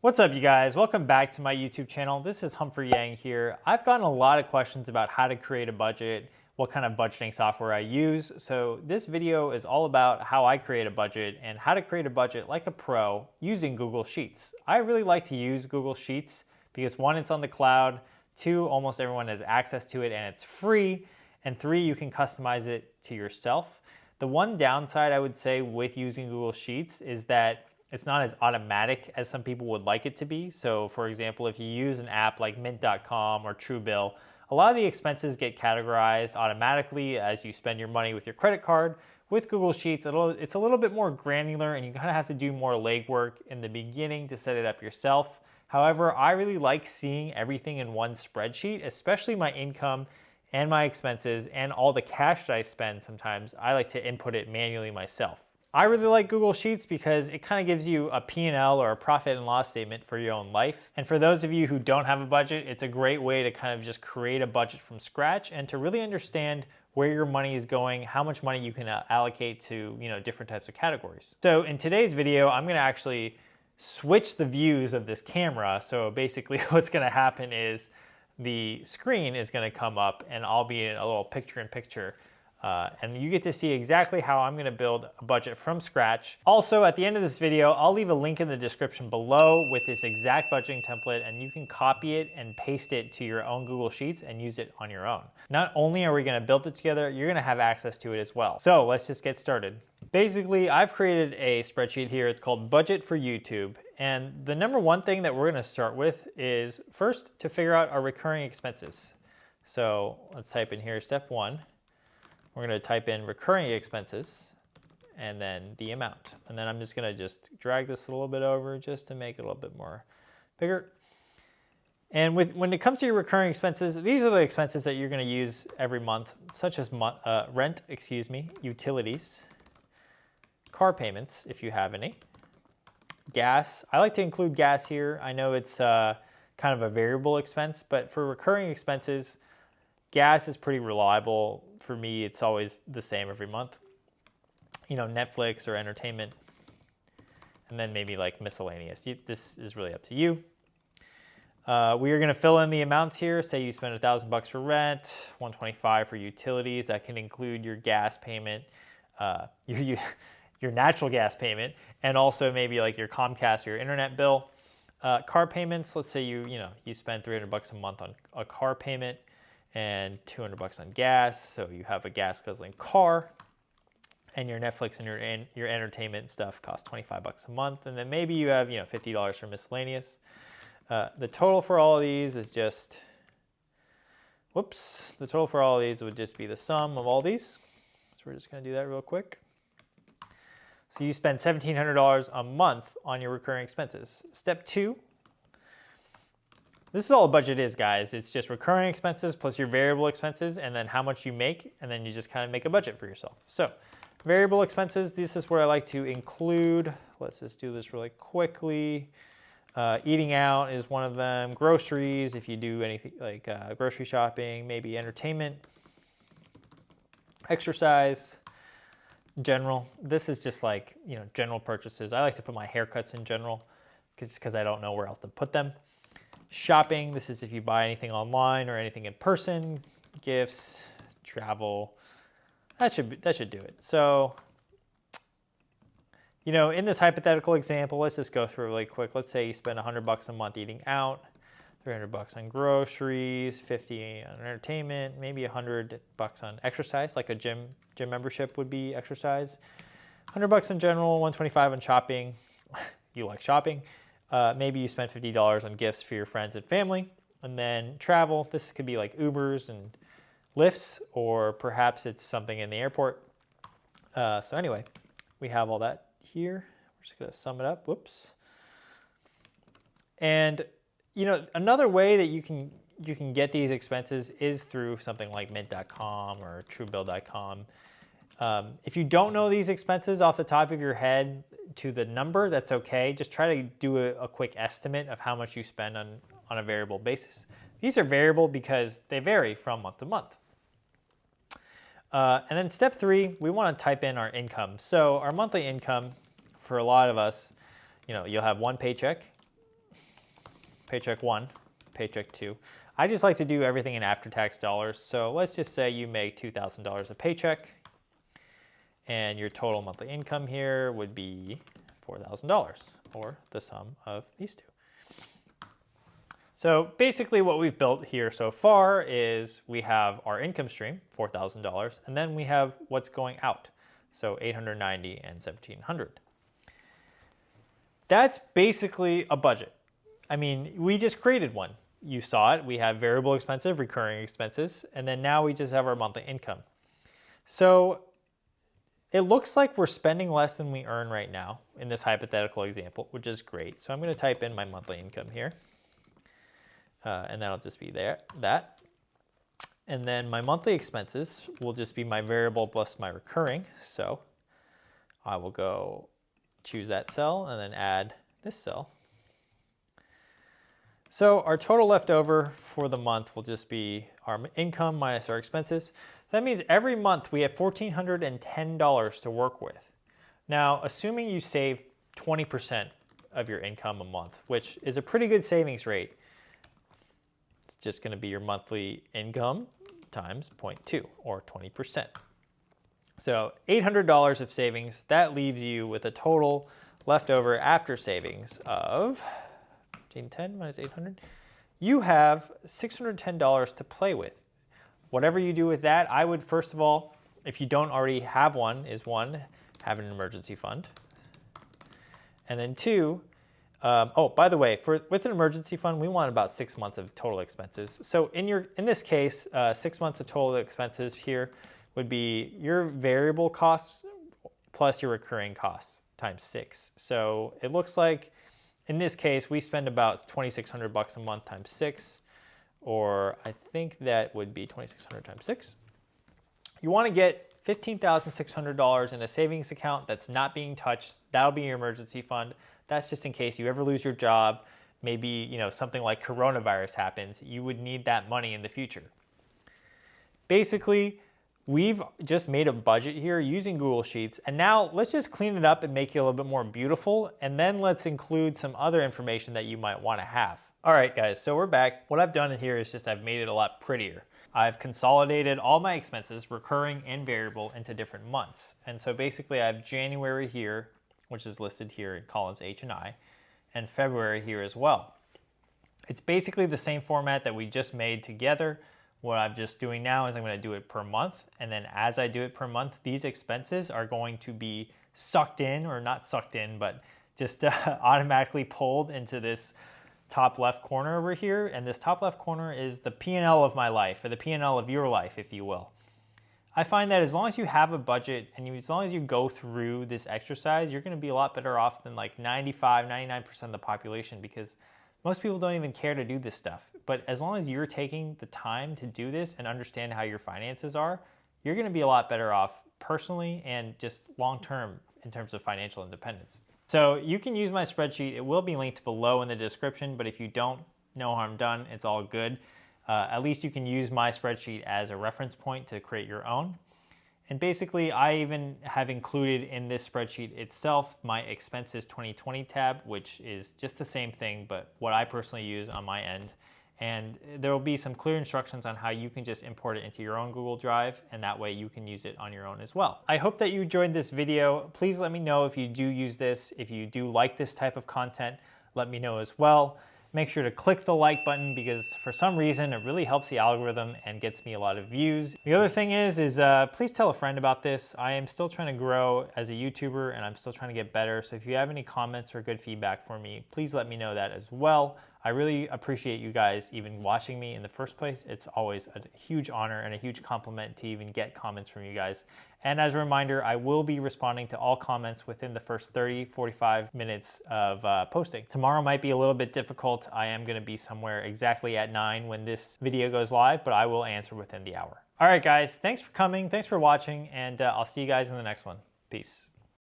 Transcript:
What's up, you guys? Welcome back to my YouTube channel. This is Humphrey Yang here. I've gotten a lot of questions about how to create a budget, what kind of budgeting software I use. So this video is all about how I create a budget and how to create a budget like a pro using Google Sheets. I really like to use Google Sheets because one, it's on the cloud, two, almost everyone has access to it and it's free, and three, you can customize it to yourself. The one downside I would say with using Google Sheets is that it's not as automatic as some people would like it to be. So for example, if you use an app like Mint.com or Truebill, a lot of the expenses get categorized automatically as you spend your money with your credit card. With Google Sheets, it's a little bit more granular and you kind of have to do more legwork in the beginning to set it up yourself. However, I really like seeing everything in one spreadsheet, especially my income and my expenses and all the cash that I spend. Sometimes I like to input it manually myself. I really like Google Sheets because it kind of gives you a P&L or a profit and loss statement for your own life. And for those of you who don't have a budget, it's a great way to kind of just create a budget from scratch and to really understand where your money is going, how much money you can allocate to, different types of categories. So in today's video, I'm going to actually switch the views of this camera. So basically what's going to happen is the screen is going to come up and I'll be in a little picture-in-picture. And you get to see exactly how I'm gonna build a budget from scratch. Also, at the end of this video, I'll leave a link in the description below with this exact budgeting template, and you can copy it and paste it to your own Google Sheets and use it on your own. Not only are we gonna build it together, you're gonna have access to it as well. So let's just get started. Basically, I've created a spreadsheet here. It's called Budget for YouTube. And the number one thing that we're gonna start with is first to figure out our recurring expenses. So let's type in here, step one. We're going to type in recurring expenses and then the amount. And then I'm just going to drag this a little bit over just to make it a little bit more bigger. And when it comes to your recurring expenses, these are the expenses that you're going to use every month, such as rent, utilities, car payments, if you have any, gas. I like to include gas here. I know it's kind of a variable expense, but for recurring expenses, gas is pretty reliable. For me, it's always the same every month. Netflix or entertainment, and then maybe like miscellaneous. This is really up to you. We are going to fill in the amounts here. Say you spend $1,000 for rent, $125 for utilities. That can include your gas payment, your natural gas payment, and also maybe like your Comcast or your internet bill. Car payments. Let's say you spend $300 a month on a car payment and $200 on gas, so you have a gas guzzling car, and your Netflix and your entertainment stuff costs $25 a month, and then maybe you have $50 for miscellaneous. The total for all of these is just, the total for all of these would just be the sum of all these. So we're just going to do that real quick. So you spend $1,700 a month on your recurring expenses. Step two. This is all a budget is, guys. It's just recurring expenses plus your variable expenses and then how much you make, and then you just kind of make a budget for yourself. So variable expenses, this is where I like to include, let's just do this really quickly. Eating out is one of them. Groceries, if you do anything like grocery shopping, maybe entertainment, exercise, general. This is just like, general purchases. I like to put my haircuts in general because I don't know where else to put them. Shopping, this is if you buy anything online or anything in person, gifts, travel, that should do it. So, in this hypothetical example, let's just go through really quick. Let's say you spend $100 a month eating out, $300 on groceries, $50 on entertainment, maybe $100 on exercise, like a gym membership would be exercise. $100 in general, $125 on shopping. You like shopping. Maybe you spend $50 on gifts for your friends and family. And then travel, this could be like Ubers and Lyfts, or perhaps it's something in the airport. So anyway, we have all that here. We're just gonna sum it up, whoops. And another way that you can get these expenses is through something like Mint.com or Truebill.com. If you don't know these expenses off the top of your head to the number, that's okay. Just try to do a quick estimate of how much you spend on a variable basis. These are variable because they vary from month to month. And then step three, we want to type in our income. So our monthly income, for a lot of us, you'll have one paycheck. paycheck 1, paycheck 2. I just like to do everything in after-tax dollars. So let's just say you make $2,000 a paycheck, and your total monthly income here would be $4,000, or the sum of these two. So basically what we've built here so far is we have our income stream, $4,000, and then we have what's going out, so $890 and $1,700. That's basically a budget. I mean, we just created one. You saw it. We have variable expenses, recurring expenses, and then now we just have our monthly income. So it looks like we're spending less than we earn right now in this hypothetical example, which is great. So I'm going to type in my monthly income here. And that'll just be that. And then my monthly expenses will just be my variable plus my recurring. So I will go choose that cell and then add this cell. So our total left over for the month will just be our income minus our expenses. That means every month we have $1,410 to work with. Now, assuming you save 20% of your income a month, which is a pretty good savings rate, just going to be your monthly income times 0.2 or 20%. So $800 of savings, that leaves you with a total left over after savings of 1,510 minus 800. You have $610 to play with. Whatever you do with that, I would first of all, if you don't already have one, have an emergency fund. And then 2, oh, by the way, with an emergency fund, we want about 6 months of total expenses. So in this case, 6 months of total expenses here would be your variable costs plus your recurring costs times 6. So it looks like in this case, we spend about $2,600 a month times 6, or I think that would be 2,600 times 6. You want to get $15,600 in a savings account that's not being touched. That'll be your emergency fund. That's just in case you ever lose your job. Maybe, something like coronavirus happens. You would need that money in the future. Basically, we've just made a budget here using Google Sheets. And now let's just clean it up and make it a little bit more beautiful. And then let's include some other information that you might want to have. All right, guys, so we're back. What I've done here is just I've made it a lot prettier. I've consolidated all my expenses, recurring and variable, into different months. And so basically I have January here, which is listed here in columns H and I, and February here as well. It's basically the same format that we just made together. What I'm just doing now is I'm going to do it per month, and then as I do it per month, these expenses are going to be sucked in, or not sucked in, but just automatically pulled into this top left corner over here. And this top left corner is the P&L of my life, or the P&L of your life, if you will. I find that as long as you have a budget and as long as you go through this exercise, you're going to be a lot better off than like 99% of the population, because most people don't even care to do this stuff. But as long as you're taking the time to do this and understand how your finances are, you're going to be a lot better off personally and just long-term in terms of financial independence. So you can use my spreadsheet. It will be linked below in the description, but if you don't, no harm done. It's all good. At least you can use my spreadsheet as a reference point to create your own. And basically, I even have included in this spreadsheet itself my expenses 2020 tab, which is just the same thing, but what I personally use on my end. And there will be some clear instructions on how you can just import it into your own Google Drive, and that way you can use it on your own as well. I hope that you enjoyed this video. Please let me know if you do use this. If you do like this type of content, let me know as well. Make sure to click the like button, because for some reason it really helps the algorithm and gets me a lot of views. The other thing is please tell a friend about this. I am still trying to grow as a YouTuber, and I'm still trying to get better. So if you have any comments or good feedback for me, please let me know that as well. I really appreciate you guys even watching me in the first place. It's always a huge honor and a huge compliment to even get comments from you guys. And as a reminder, I will be responding to all comments within the first 30-45 minutes of posting. Tomorrow might be a little bit difficult. I am going to be somewhere exactly at 9 when this video goes live, but I will answer within the hour. All right, guys, thanks for coming. Thanks for watching, and I'll see you guys in the next one. Peace.